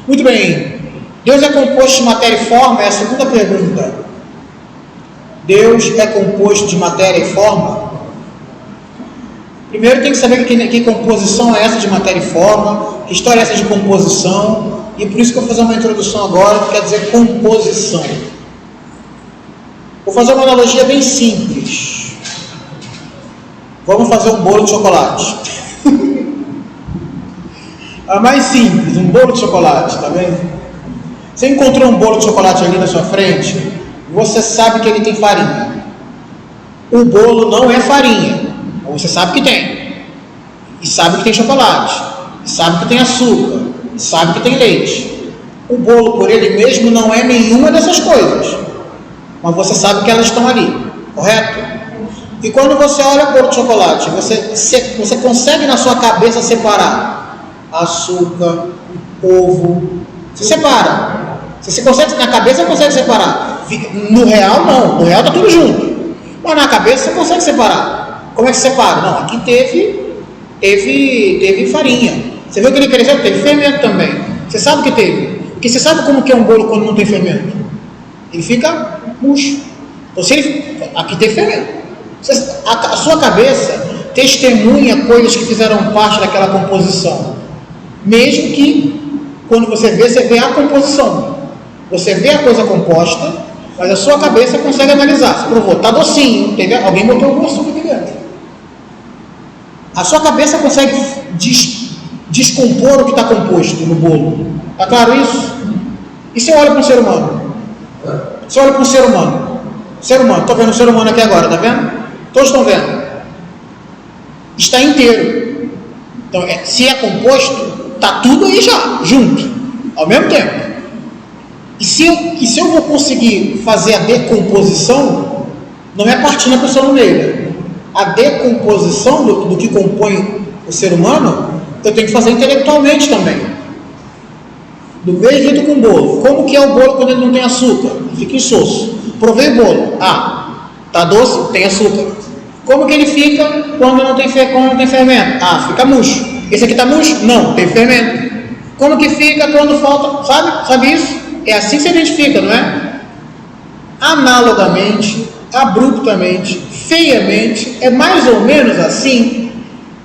Muito bem. Deus é composto de matéria e forma? É a segunda pergunta. Deus é composto de matéria e forma? Primeiro tem que saber que composição é essa de matéria e forma, que história é essa de composição, e por isso que eu vou fazer uma introdução agora, que quer dizer composição. Vou fazer uma analogia bem simples. Vamos fazer um bolo de chocolate. A mais simples, um bolo de chocolate, tá vendo? Você encontrou um bolo de chocolate ali na sua frente, você sabe que ele tem farinha. O bolo não é farinha, mas você sabe que tem. E sabe que tem chocolate, e sabe que tem açúcar, e sabe que tem leite. O bolo por ele mesmo não é nenhuma dessas coisas, mas você sabe que elas estão ali, correto? E quando você olha o bolo de chocolate, você consegue na sua cabeça separar açúcar, ovo, você separa. Você consegue, na cabeça você consegue separar. No real não, no real está tudo junto. Mas na cabeça você consegue separar. Como é que separa? Não, aqui teve farinha. Você viu que ele cresceu? Teve fermento também. Você sabe que teve. Porque você sabe como que é um bolo quando não tem fermento? Ele fica murcho. Então, aqui teve fermento. A sua cabeça testemunha coisas que fizeram parte daquela composição. Mesmo que, quando você vê a composição. Você vê a coisa composta, mas a sua cabeça consegue analisar. Você provou, está docinho, alguém botou algum açúcar aqui dentro. A sua cabeça consegue descompor o que está composto no bolo. Está claro isso? E você olha para um ser humano? Você olha para um ser humano. Estou vendo um ser humano aqui agora, está vendo? Todos estão vendo. Está inteiro. Então, se é composto, está tudo aí já, junto, ao mesmo tempo. E se eu vou conseguir fazer a decomposição, não é partindo a pessoa no meio. A decomposição do que compõe o ser humano, eu tenho que fazer intelectualmente também. Do mesmo jeito com o bolo. Como que é o bolo quando ele não tem açúcar? Ele fica insosso. Provei o bolo. Tá doce? Tem açúcar. Como que ele fica quando não tem fermento? Fica murcho. Esse aqui está murcho? Não, tem fermento. Como que fica quando falta? Sabe isso? É assim que se identifica, não é? Analogamente, abruptamente, feiamente, é mais ou menos assim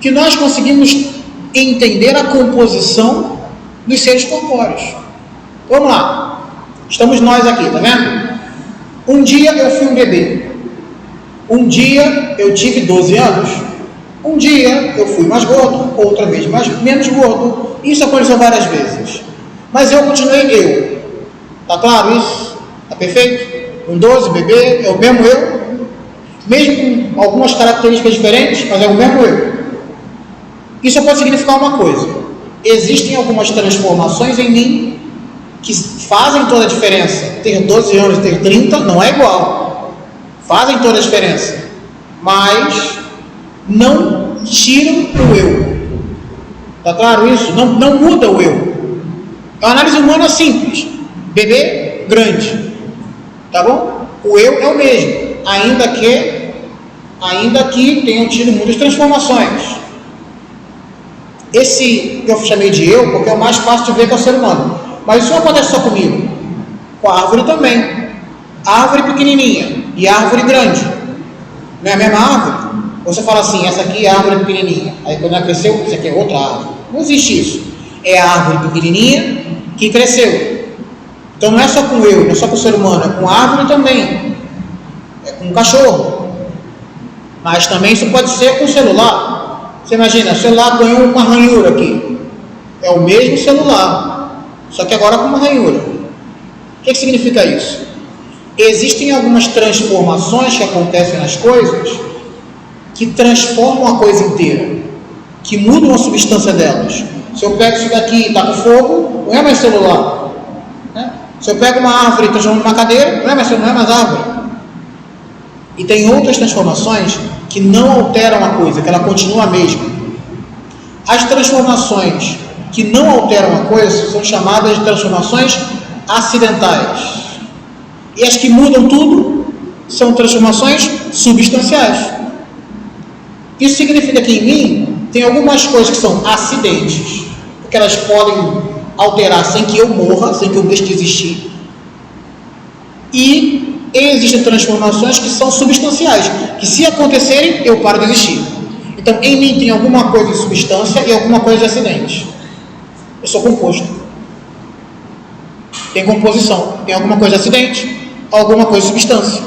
que nós conseguimos entender a composição dos seres corpóreos. Vamos lá. Estamos nós aqui, tá vendo? Um dia eu fui um bebê. Um dia eu tive 12 anos. Um dia eu fui mais gordo, outra vez menos gordo. Isso aconteceu várias vezes. Mas eu continuei eu. Tá claro isso? Tá perfeito? Com 12, bebê, é o mesmo eu. Mesmo com algumas características diferentes, mas é o mesmo eu. Isso pode significar uma coisa. Existem algumas transformações em mim que fazem toda a diferença. Ter 12 anos e ter 30 não é igual. Fazem toda a diferença. Mas não tiram o eu. Tá claro isso? Não muda o eu. A análise humana é simples. Bebê, grande. Tá bom? O eu é o mesmo. Ainda que tenham tido muitas transformações. Esse eu chamei de eu porque é o mais fácil de ver que é o ser humano. Mas isso não acontece só comigo. Com a árvore também. Árvore pequenininha e árvore grande. Não é a mesma árvore? Você fala assim, essa aqui é a árvore pequenininha. Aí quando ela cresceu, isso aqui é outra árvore. Não existe isso. É a árvore pequenininha que cresceu. Então não é só com eu, não é só com o ser humano, é com a árvore também. É com o cachorro. Mas também isso pode ser com o celular. Você imagina, o celular ganhou uma ranhura aqui. É o mesmo celular, só que agora com uma ranhura. O que significa isso? Existem algumas transformações que acontecem nas coisas que transformam a coisa inteira, que mudam a substância delas. Se eu pego isso daqui e taco fogo, não é mais celular. Né? Se eu pego uma árvore e transformo numa cadeira, não é mais árvore. E tem outras transformações que não alteram a coisa, que ela continua a mesma. As transformações que não alteram a coisa são chamadas de transformações acidentais. E as que mudam tudo são transformações substanciais. Isso significa que em mim tem algumas coisas que são acidentes, porque elas podem alterar sem que eu morra, sem que eu deixe de existir. E existem transformações que são substanciais, que se acontecerem, eu paro de existir. Então, em mim tem alguma coisa de substância e alguma coisa de acidente. Eu sou composto. Tem composição. Tem alguma coisa de acidente, alguma coisa de substância.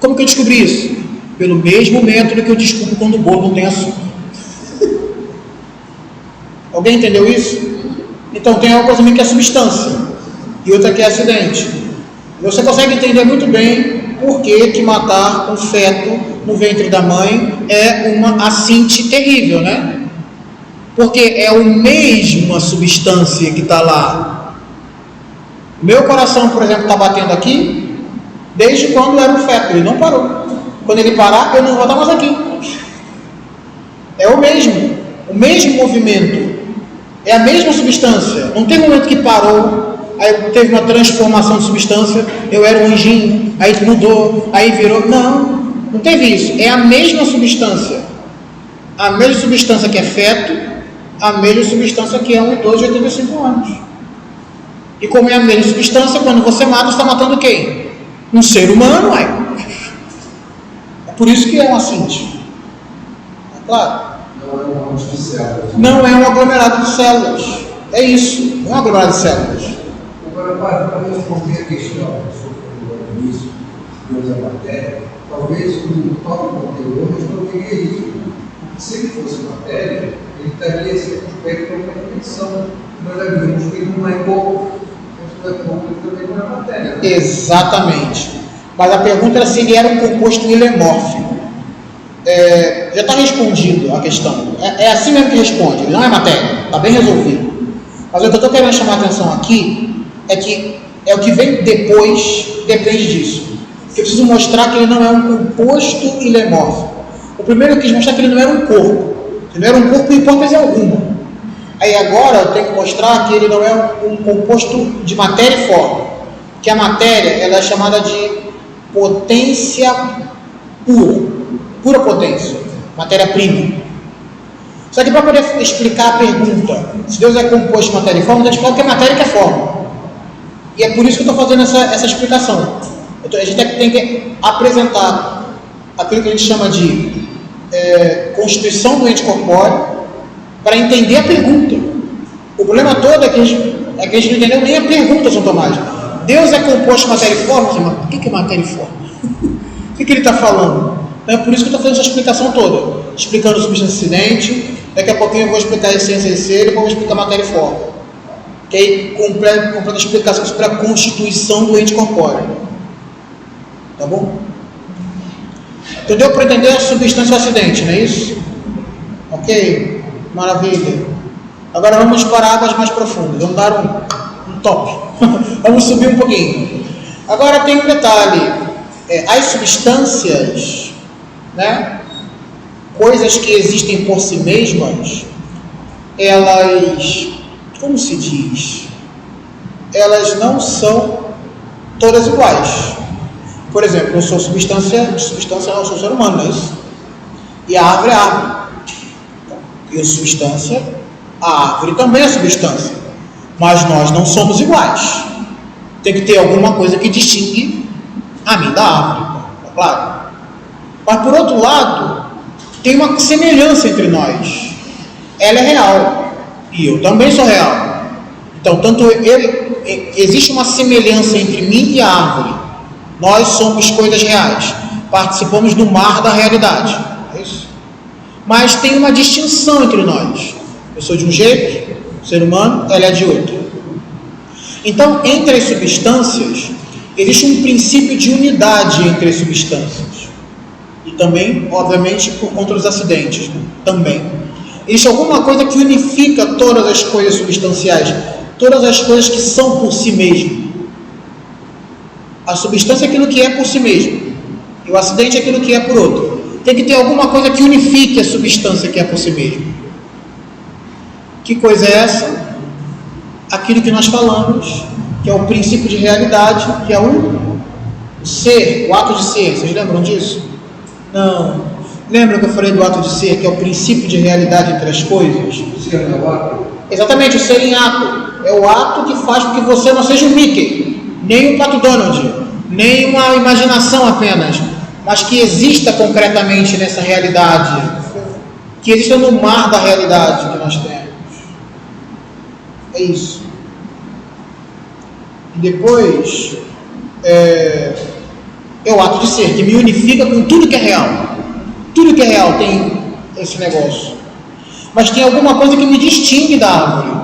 Como que eu descobri isso? Pelo mesmo método que eu descubro quando o bolo não tem açúcar. Alguém entendeu isso? Então, tem uma coisa que é substância e outra que é acidente. Você consegue entender muito bem por que matar um feto no ventre da mãe é uma assinte terrível, né? Porque é a mesma substância que está lá. Meu coração, por exemplo, está batendo aqui desde quando era um feto, ele não parou. Quando ele parar, eu não vou estar mais aqui. É o mesmo movimento, é a mesma substância. Não tem momento que parou, aí teve uma transformação de substância, eu era um anjinho, aí mudou, aí virou. Não teve isso. É a mesma substância. A mesma substância que é feto, a mesma substância que é um idoso de 85 anos. E como é a mesma substância, quando você mata, você está matando quem? Um ser humano, ué. É por isso que é um assinte. É claro? Não é um monte de células. Não é um aglomerado de células. É isso. Não é um aglomerado de células. Agora, para responder a questão sobre o início, Deus é matéria, talvez o próprio conteúdo responderia isso. Se ele fosse matéria, ele estaria circunspecto a uma dimensão. Nós já vimos que ele não é pouco, ele também não é matéria. Exatamente. Mas a pergunta era se ele era um composto ilemórfico. Já está respondido a questão. É assim mesmo que responde. Ele não é matéria. Está bem resolvido. Mas o que eu estou querendo chamar a atenção aqui é que o que vem depois depende disso. Eu preciso mostrar que ele não é um composto ilemórfico. O primeiro eu quis mostrar que ele não era um corpo. Ele não era um corpo em hipótese alguma. Aí agora eu tenho que mostrar que ele não é um composto de matéria e forma. Que a matéria ela é chamada de potência pura potência, matéria-prima. Só que para poder explicar a pergunta, se Deus é composto de matéria e forma, eu explico que é matéria e que é forma. E é por isso que eu estou fazendo essa explicação. A gente tem que apresentar aquilo que a gente chama de constituição do ente corpóreo para entender a pergunta. O problema todo é que a gente não entendeu nem a pergunta, São Tomás. Deus é composto de matéria e forma? O que é matéria e forma? O que ele está falando? Então, é por isso que eu estou fazendo essa explicação toda. Explicando substância acidente, daqui a pouquinho eu vou explicar a essência e ser, depois eu vou explicar matéria e forma. Que aí completa a explicação sobre a constituição do ente corpóreo. Tá bom? Então deu para entender a substância e o acidente, não é isso? Ok? Maravilha. Agora vamos para águas mais profundas. Vamos dar um top. Vamos subir um pouquinho. Agora tem um detalhe. As substâncias, né, coisas que existem por si mesmas, elas, como se diz? Elas não são todas iguais. Por exemplo, eu sou substância não, eu sou ser humano, não é isso? E a árvore é árvore. Eu substância, a árvore também é substância. Mas nós não somos iguais. Tem que ter alguma coisa que distingue a mim da árvore, é claro. Mas por outro lado, tem uma semelhança entre nós. Ela é real e eu também sou real. Então, existe uma semelhança entre mim e a árvore. Nós somos coisas reais. Participamos do mar da realidade. É isso? Mas tem uma distinção entre nós. Eu sou de um jeito, o ser humano, ela é de outro. Então, entre as substâncias, existe um princípio de unidade entre as substâncias. E também, obviamente, por conta dos acidentes. Né? Também. Existe alguma coisa que unifica todas as coisas substanciais, todas as coisas que são por si mesmo. A substância é aquilo que é por si mesmo. E o acidente é aquilo que é por outro. Tem que ter alguma coisa que unifique a substância que é por si mesmo. Que coisa é essa? Aquilo que nós falamos, que é o princípio de realidade, que é o ser, o ato de ser. Vocês lembram disso? Não. Lembra que eu falei do ato de ser, que é o princípio de realidade entre as coisas? O ser não é o ato? Exatamente, o ser em ato. é o ato que faz com que você não seja o Mickey, nem o Pato Donald, nem uma imaginação apenas, mas que exista concretamente nessa realidade, que exista no mar da realidade que nós temos. É isso. E depois, é o ato de ser, que me unifica com tudo que é real. Tudo que é real tem esse negócio. Mas tem alguma coisa que me distingue da árvore.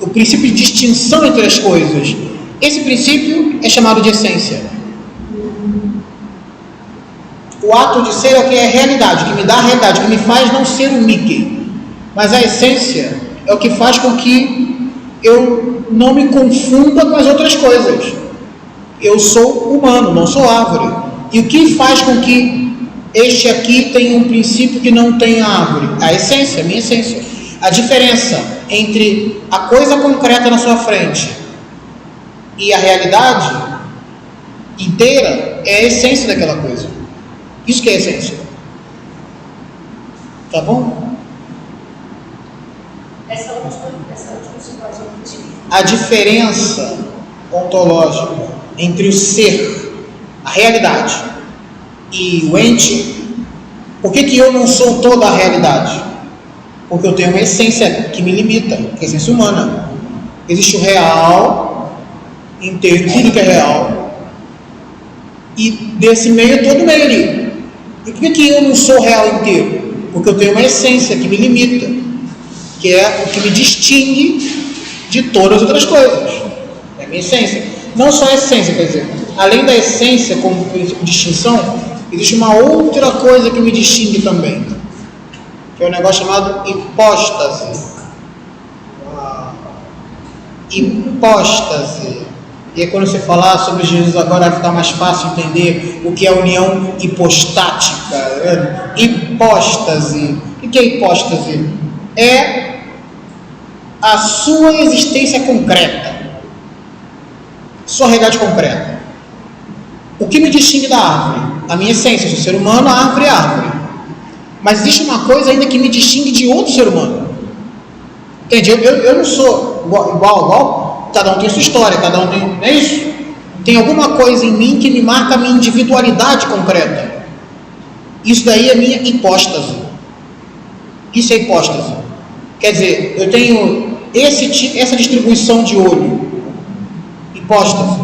O princípio de distinção entre as coisas. Esse princípio é chamado de essência. O ato de ser é o que é realidade, que me dá a realidade, que me faz não ser o Mickey. Mas a essência é o que faz com que eu não me confunda com as outras coisas. Eu sou humano, não sou árvore. E o que faz com que este aqui tenha um princípio que não tem a árvore? A essência, a minha essência. A diferença entre a coisa concreta na sua frente e a realidade inteira é a essência daquela coisa. Isso que é a essência. Tá bom? Essa última você pode repetir. A diferença ontológica entre o ser, a realidade, e o ente. Por que eu não sou toda a realidade? Porque eu tenho uma essência que me limita, que é a essência humana. Existe o real inteiro, tudo que é real, e desse meio todo meio ali. E por que eu não sou o real inteiro? Porque eu tenho uma essência que me limita, que é o que me distingue de todas as outras coisas. É a minha essência. Não só a essência, quer dizer, além da essência como princípio de distinção, existe uma outra coisa que me distingue também, que é um negócio chamado hipóstase. Hipóstase. E aí, quando você falar sobre Jesus agora, vai ficar mais fácil entender o que é a união hipostática. Né? Hipóstase. O que é hipóstase? É a sua existência concreta, sua realidade concreta. O que me distingue da árvore? A minha essência, eu sou ser humano, a árvore é árvore. Mas existe uma coisa ainda que me distingue de outro ser humano. Entende? Eu não sou igual, cada um tem sua história, cada um tem, não é isso? Tem alguma coisa em mim que me marca a minha individualidade concreta. Isso daí é minha hipóstase. Isso é hipóstase. Quer dizer, eu tenho essa distribuição de olho, hipóstase.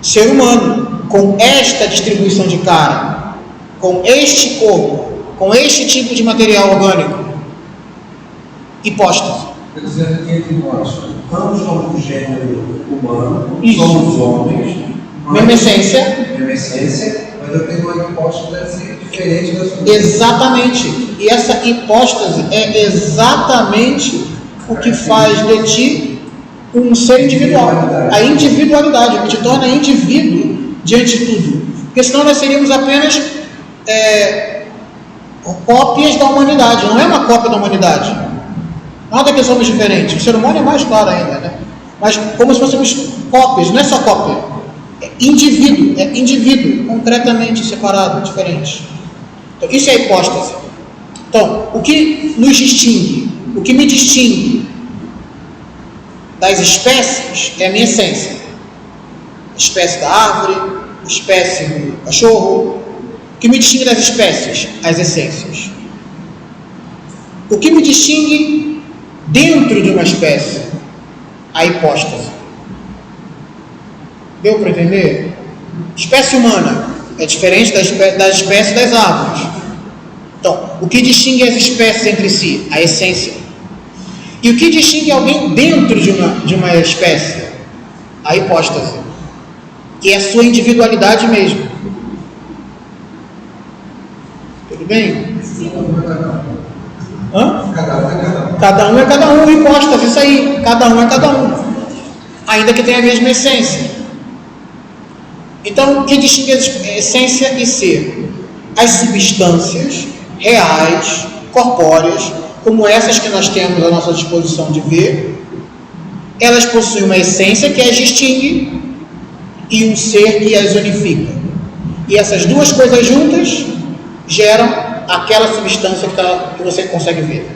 Ser humano, com esta distribuição de cara, com este corpo, com este tipo de material orgânico, hipóstase. Quer dizer que entre nós, ambos somos do gênero humano, Isso. somos homens, Mesma essência. mas eu tenho uma hipóstase diferente da sua. Exatamente. E essa hipóstase é exatamente o que faz de ti um ser individual. A individualidade, que te torna indivíduo diante de tudo. Porque senão nós seríamos apenas cópias da humanidade. Não é uma cópia da humanidade. Nada que somos diferentes. O ser humano é mais claro ainda, né? Mas como se fôssemos cópias, não é só cópia. É indivíduo, concretamente separado, diferente. Então, isso é a hipóstase. Então, o que nos distingue, o que me distingue das espécies é a minha essência. A espécie da árvore, a espécie do cachorro. O que me distingue das espécies? As essências. O que me distingue dentro de uma espécie? A hipóstase. Deu para entender? Espécie humana é diferente das espécies das árvores. Então, o que distingue as espécies entre si? A essência. E o que distingue alguém dentro de uma espécie? A hipóstase, que é a sua individualidade mesmo. Tudo bem? Hã? Cada um é cada um, hipóstase, isso aí. Cada um é cada um. Ainda que tenha a mesma essência. Então, o que distingue essência e ser? As substâncias reais, corpóreas, como essas que nós temos à nossa disposição de ver, elas possuem uma essência que as distingue e um ser que as unifica. E essas duas coisas juntas geram aquela substância que você consegue ver.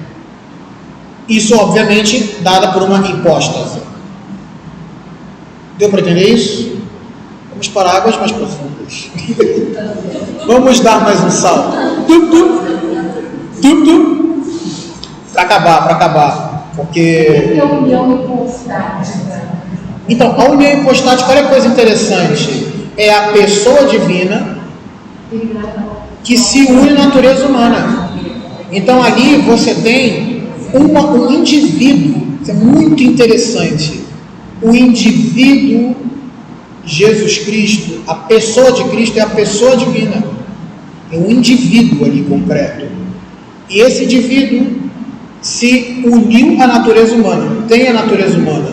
Isso, obviamente, dada por uma hipóstase. Deu para entender isso? Vamos para águas mais profundas. Vamos dar mais um salto. Para acabar. Porque... a união hipostática? Então, a união hipostática, olha que coisa interessante. É a pessoa divina que se une à natureza humana. Então, ali você tem um indivíduo. Isso é muito interessante. O indivíduo Jesus Cristo, a pessoa de Cristo é a pessoa divina. É um indivíduo ali concreto. E esse indivíduo se uniu à natureza humana, tem a natureza humana.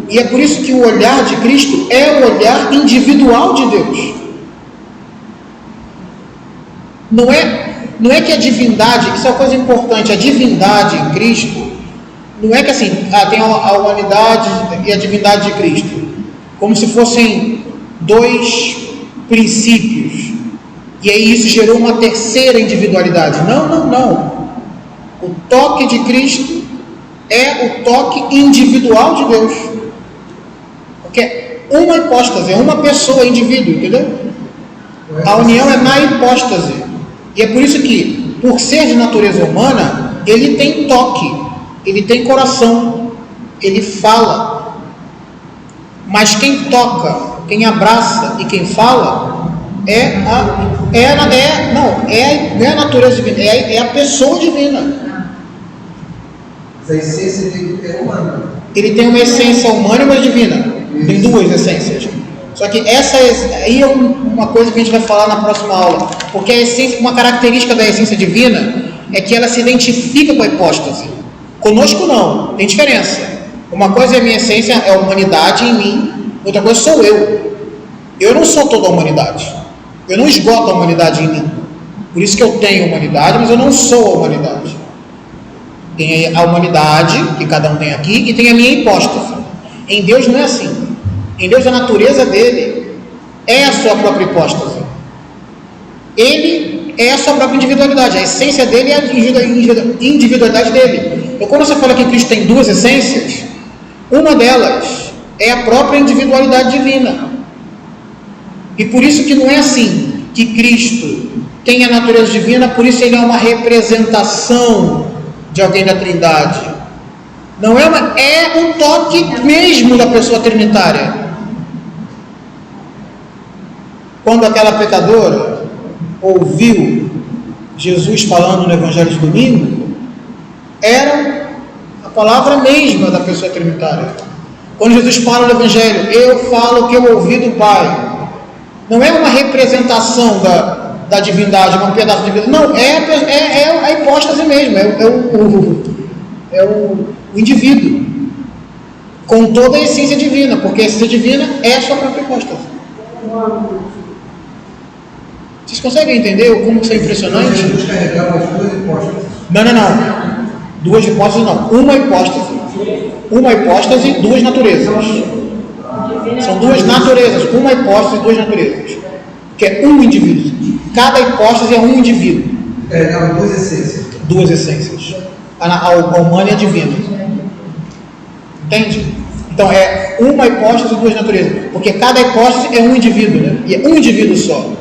E é por isso que o olhar de Cristo é o olhar individual de Deus. Não é que a divindade, isso é uma coisa importante, a divindade em Cristo, não é que assim, tem a humanidade e a divindade de Cristo, como se fossem dois princípios, e aí isso gerou uma terceira individualidade. Não. O toque de Cristo é o toque individual de Deus, porque é uma hipóstase, é uma pessoa, indivíduo, entendeu? A união é na hipóstase, e é por isso que, por ser de natureza humana, ele tem toque, ele tem coração, ele fala, mas quem toca, quem abraça e quem fala não é a natureza divina, é a pessoa divina. A essência dele é humana. Ele tem uma essência humana e uma divina. Tem duas essências. Só que essa aí é uma coisa que a gente vai falar na próxima aula. Porque a essência, uma característica da essência divina é que ela se identifica com a hipóstase. Conosco não, tem diferença. Uma coisa é a minha essência, é a humanidade em mim. Outra coisa sou eu. Eu não sou toda a humanidade. Eu não esgoto a humanidade em mim. Por isso que eu tenho humanidade, mas eu não sou a humanidade. Tem a humanidade, que cada um tem aqui, e tem a minha hipóstase. Em Deus não é assim. Em Deus a natureza dele é a sua própria hipóstase. Ele é a sua própria individualidade. A essência dele é a individualidade dele. Então quando você fala que Cristo tem duas essências, uma delas é a própria individualidade divina. E por isso que não é assim que Cristo tem a natureza divina, por isso ele é uma representação de alguém da Trindade. Não é um toque mesmo da pessoa trinitária. Quando aquela pecadora ouviu Jesus falando no Evangelho de domingo, era a palavra mesma da pessoa trinitária. Quando Jesus fala no Evangelho, eu falo o que eu ouvi do Pai. Não é uma representação da divindade, um pedaço de divindade. Não, é a hipóstase mesmo, é o indivíduo, com toda a essência divina, porque a essência divina é a sua própria hipóstase. Vocês conseguem entender como isso é impressionante? Jesus carregava as duas hipóstases. Não. Duas hipóstases não. Uma hipóstase, duas naturezas. São duas naturezas, uma hipóstase e duas naturezas. Que é um indivíduo. Cada hipóstase é um indivíduo. Carregava duas essências. Duas essências. A humana e a divina. Entende? Então é uma hipóstase e duas naturezas. Porque cada hipóstase é um indivíduo, né? E é um indivíduo só.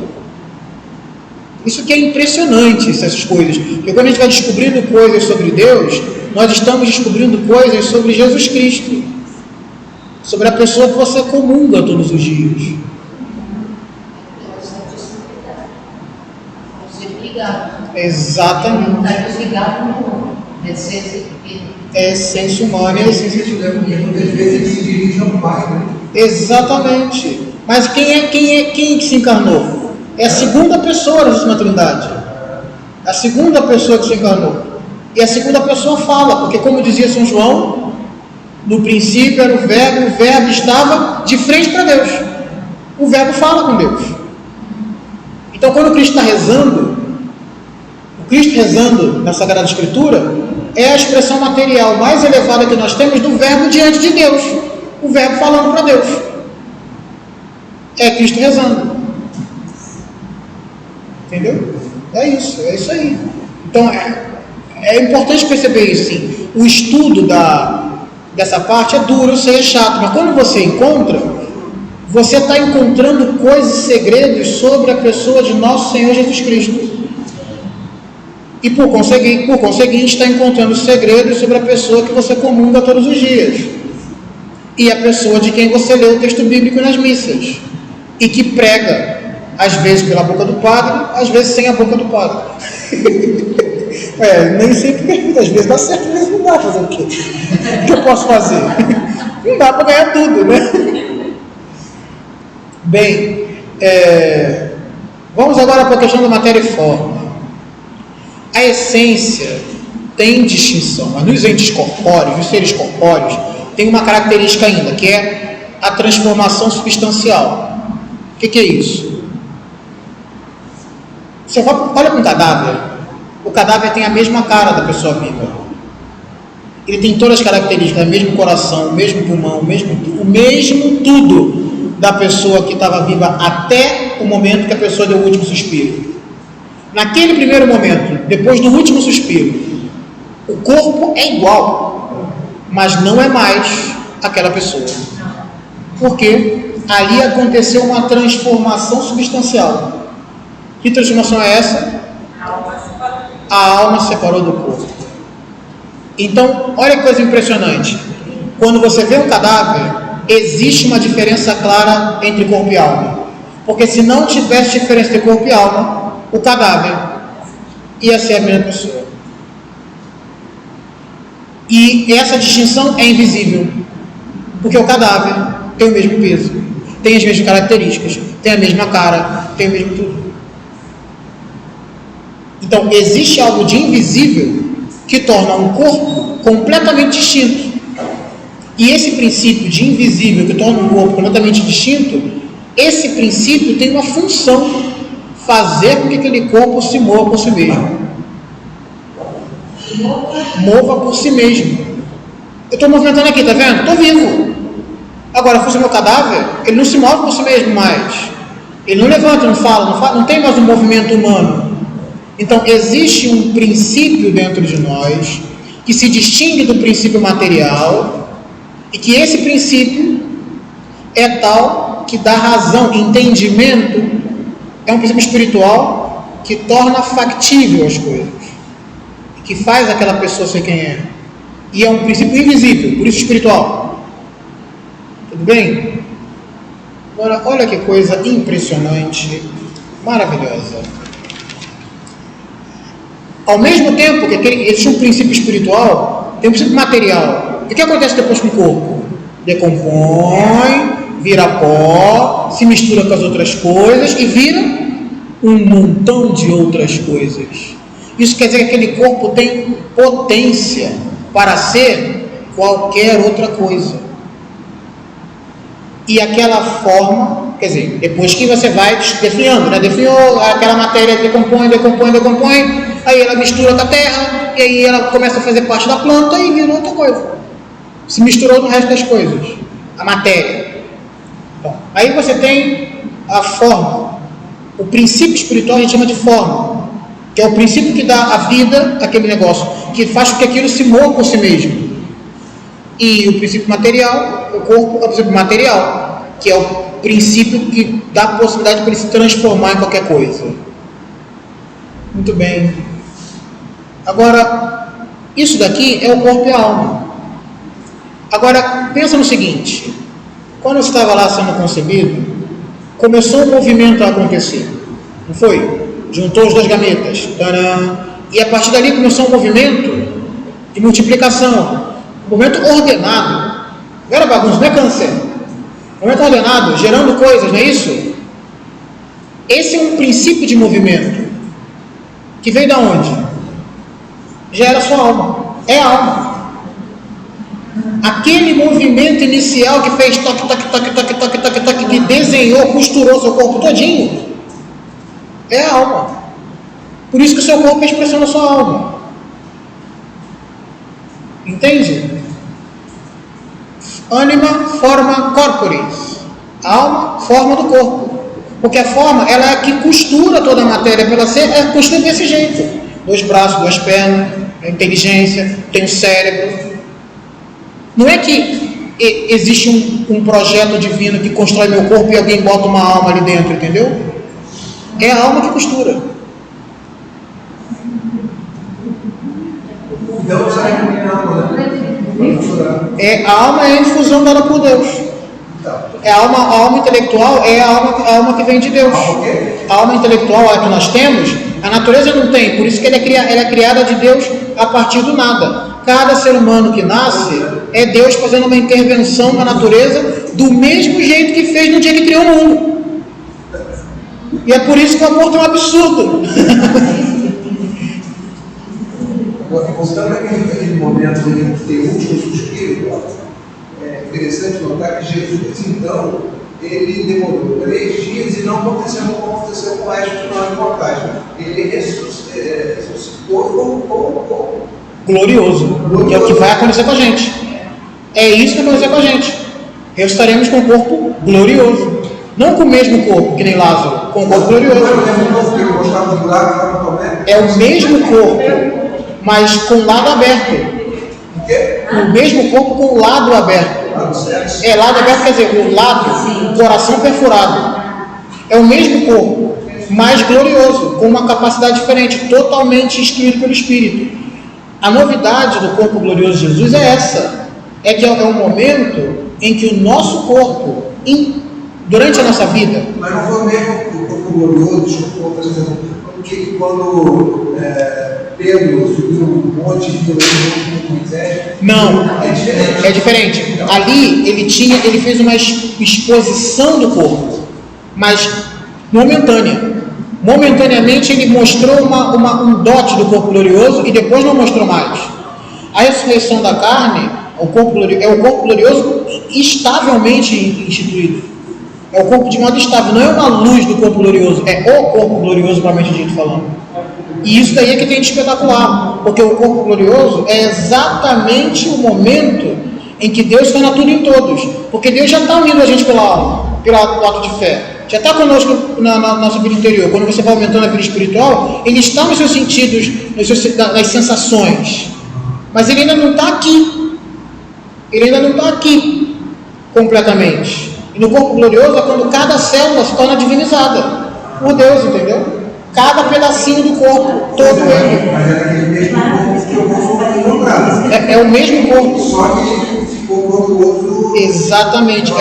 Isso que é impressionante, essas coisas. Porque quando a gente vai descobrindo coisas sobre Deus, nós estamos descobrindo coisas sobre Jesus Cristo. Sobre a pessoa que você comunga todos os dias. Exatamente. É essência humana e a essência divina. Muitas vezes ele se dirige ao Pai, né? Exatamente. Mas quem que se encarnou? É a segunda pessoa da Santíssima Trindade. A segunda pessoa que se encarnou. E a segunda pessoa fala, porque como dizia São João, no princípio era o verbo estava de frente para Deus. O verbo fala com Deus. Então quando o Cristo está rezando, o Cristo rezando na Sagrada Escritura é a expressão material mais elevada que nós temos do verbo diante de Deus. O verbo falando para Deus. É Cristo rezando. Entendeu? É isso aí. Então é importante perceber isso, sim. o estudo dessa parte é duro, eu sei, é chato, mas quando você encontra, você está encontrando coisas, segredos sobre a pessoa de nosso Senhor Jesus Cristo. E por conseguinte está encontrando segredos sobre a pessoa que você comunga todos os dias. E a pessoa de quem você lê o texto bíblico nas missas. E que prega, às vezes pela boca do padre, às vezes sem a boca do padre. Nem sempre, às vezes dá certo, às vezes não dá. Fazer o quê? O que eu posso fazer? Não dá para ganhar tudo, né? Bem, vamos agora para a questão da matéria e forma. A essência tem distinção, mas nos entes corpóreos, nos seres corpóreos, tem uma característica ainda, que é a transformação substancial. O que é isso? Você olha para um cadáver, o cadáver tem a mesma cara da pessoa viva. Ele tem todas as características, o mesmo coração, o mesmo pulmão, o mesmo tudo da pessoa que estava viva até o momento que a pessoa deu o último suspiro. Naquele primeiro momento, depois do último suspiro, o corpo é igual, mas não é mais aquela pessoa. Porque ali aconteceu uma transformação substancial. Que transformação é essa? A alma separou do corpo. Então, olha que coisa impressionante. Quando você vê um cadáver, existe uma diferença clara entre corpo e alma. Porque se não tivesse diferença entre corpo e alma, o cadáver ia ser a mesma pessoa. E essa distinção é invisível, porque o cadáver tem o mesmo peso, tem as mesmas características, tem a mesma cara, tem o mesmo tudo. Então existe algo de invisível que torna um corpo completamente distinto. E esse princípio de invisível que torna um corpo completamente distinto, esse princípio tem uma função: fazer com que aquele corpo se mova por si mesmo. Mova por si mesmo. Eu estou movimentando aqui, tá vendo? Estou vivo. Agora, fosse meu cadáver, ele não se move por si mesmo mais. Ele não levanta, não fala, não tem mais um movimento humano. Então, existe um princípio dentro de nós que se distingue do princípio material e que esse princípio é tal que dá razão, entendimento. É um princípio espiritual que torna factível as coisas, que faz aquela pessoa ser quem é. E é um princípio invisível, por isso espiritual. Tudo bem? Agora, olha que coisa impressionante, maravilhosa. Ao mesmo tempo que existe um princípio espiritual, tem um princípio material. E o que acontece depois com o corpo? Decompõe, vira pó, se mistura com as outras coisas e vira um montão de outras coisas. Isso quer dizer que aquele corpo tem potência para ser qualquer outra coisa. E aquela forma, quer dizer, depois que você vai definhando, né? Definhou, aquela matéria decompõe, aí ela mistura com a terra, e aí ela começa a fazer parte da planta e vira outra coisa. Se misturou no resto das coisas, a matéria. Bom, aí você tem a forma. O princípio espiritual a gente chama de forma, que é o princípio que dá a vida àquele negócio, que faz com que aquilo se mova por si mesmo. E o princípio material, o corpo é o princípio material, que é o princípio que dá a possibilidade para ele se transformar em qualquer coisa. Muito bem. Agora, isso daqui é o corpo e a alma. Agora, pensa no seguinte: quando eu estava lá sendo concebido, começou um movimento a acontecer, não foi? Juntou os dois gametas, tcharam, e a partir dali começou um movimento de multiplicação, um movimento ordenado. Não era bagunça, não é câncer. Um movimento ordenado, gerando coisas, não é isso? Esse é um princípio de movimento que veio da onde? Já era sua alma, é a alma. Aquele movimento inicial que fez toque, toque, toque, toque, toque, toque, toque, que desenhou, costurou seu corpo todinho, é a alma. Por isso que o seu corpo é a expressão da sua alma. Entende? Anima, forma corporis. Alma, forma do corpo. Porque a forma, ela é que costura toda a matéria para ela ser, costura desse jeito. 2 braços, 2 pernas, tem inteligência, tem um cérebro. Não é que existe um projeto divino que constrói meu corpo e alguém bota uma alma ali dentro, entendeu? É a alma que costura. Então, A alma é a infusão dada por Deus. A alma intelectual é a alma que vem de Deus. A alma intelectual, a que nós temos, a natureza não tem, por isso que ela é criada de Deus a partir do nada. Cada ser humano que nasce é Deus fazendo uma intervenção na natureza do mesmo jeito que fez no dia que criou o mundo. E é por isso que o aborto é um absurdo. Voltando àquele momento de ter último suspiro, é interessante notar que Jesus, então, ele demorou 3 dias e não aconteceu como aconteceu com o resto de nós mortais. Ele ressuscitou como glorioso, que é o que vai acontecer com a gente. É isso que vai acontecer com a gente. Ressuscitaremos com um corpo glorioso. Não com o mesmo corpo, que nem Lázaro, com um corpo glorioso. É o mesmo corpo, mas com o lado aberto. O mesmo corpo com o lado aberto. Lado aberto quer dizer, o lado, o coração perfurado. É o mesmo corpo, mas glorioso, com uma capacidade diferente, totalmente instruído pelo Espírito. A novidade do corpo glorioso de Jesus é essa. É que é um momento em que o nosso corpo, durante a nossa vida... Mas não foi o mesmo corpo glorioso, por exemplo, porque quando Pedro subiu um monte de Moisés... Não, é diferente. Ali ele fez uma exposição do corpo, mas momentânea. Momentaneamente ele mostrou um dote do corpo glorioso e depois não mostrou mais. A ressurreição da carne é o corpo glorioso estavelmente instituído. É o corpo de modo estável, não é uma luz do corpo glorioso, é o corpo glorioso, propriamente dito falando. E isso daí é que tem de espetacular, porque o corpo glorioso é exatamente o momento em que Deus torna tudo em todos, porque Deus já está unindo a gente pela alma, pelo ato de fé, já está conosco na nossa vida interior. Quando você vai aumentando a vida espiritual, Ele está nos seus sentidos, nas sensações, mas Ele ainda não está aqui, Ele ainda não está aqui completamente. E no corpo glorioso é quando cada célula se torna divinizada por Deus, entendeu? Cada pedacinho do corpo, todo ele. Mas é aquele mesmo corpo que o corpo foi encontrado. É o mesmo corpo. Só que ele ficou glorioso. Exatamente.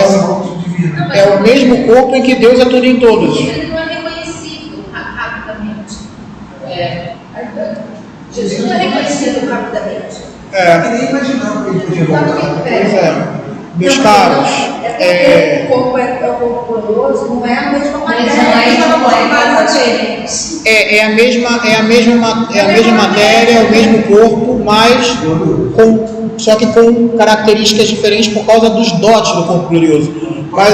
É o mesmo corpo em que Deus é tudo em todos. Ele não é reconhecido rapidamente. Jesus não é reconhecido rapidamente. Eu nem imaginava que ele podia voltar. Pois é. Meus caros, o corpo é o corpo glorioso, não é a mesma matéria. É a mesma matéria, é o mesmo corpo, mas só que com características diferentes por causa dos dotes do corpo glorioso. Mas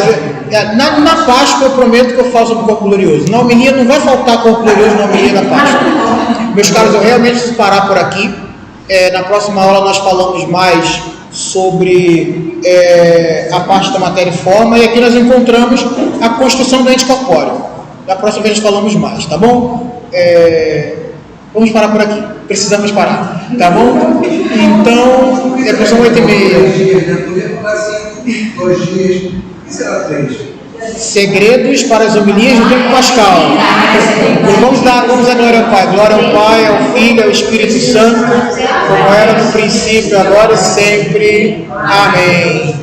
na Páscoa eu prometo que eu falo sobre o corpo glorioso. Na homilia não vai faltar corpo glorioso na homilia da Páscoa. Meus caros, eu realmente preciso parar por aqui. Na próxima aula nós falamos mais sobre a parte da matéria e forma, e aqui nós encontramos a construção do ente corpóreo. Da próxima vez nós falamos mais, tá bom? Vamos parar por aqui, precisamos parar, tá bom? Então, são 8h30. 2 dias, e será 3? Segredos para as homilias do tempo pascal. Vamos dar glória ao Pai. Glória ao Pai, ao Filho, ao Espírito Santo, como era no princípio, agora e sempre. Amém.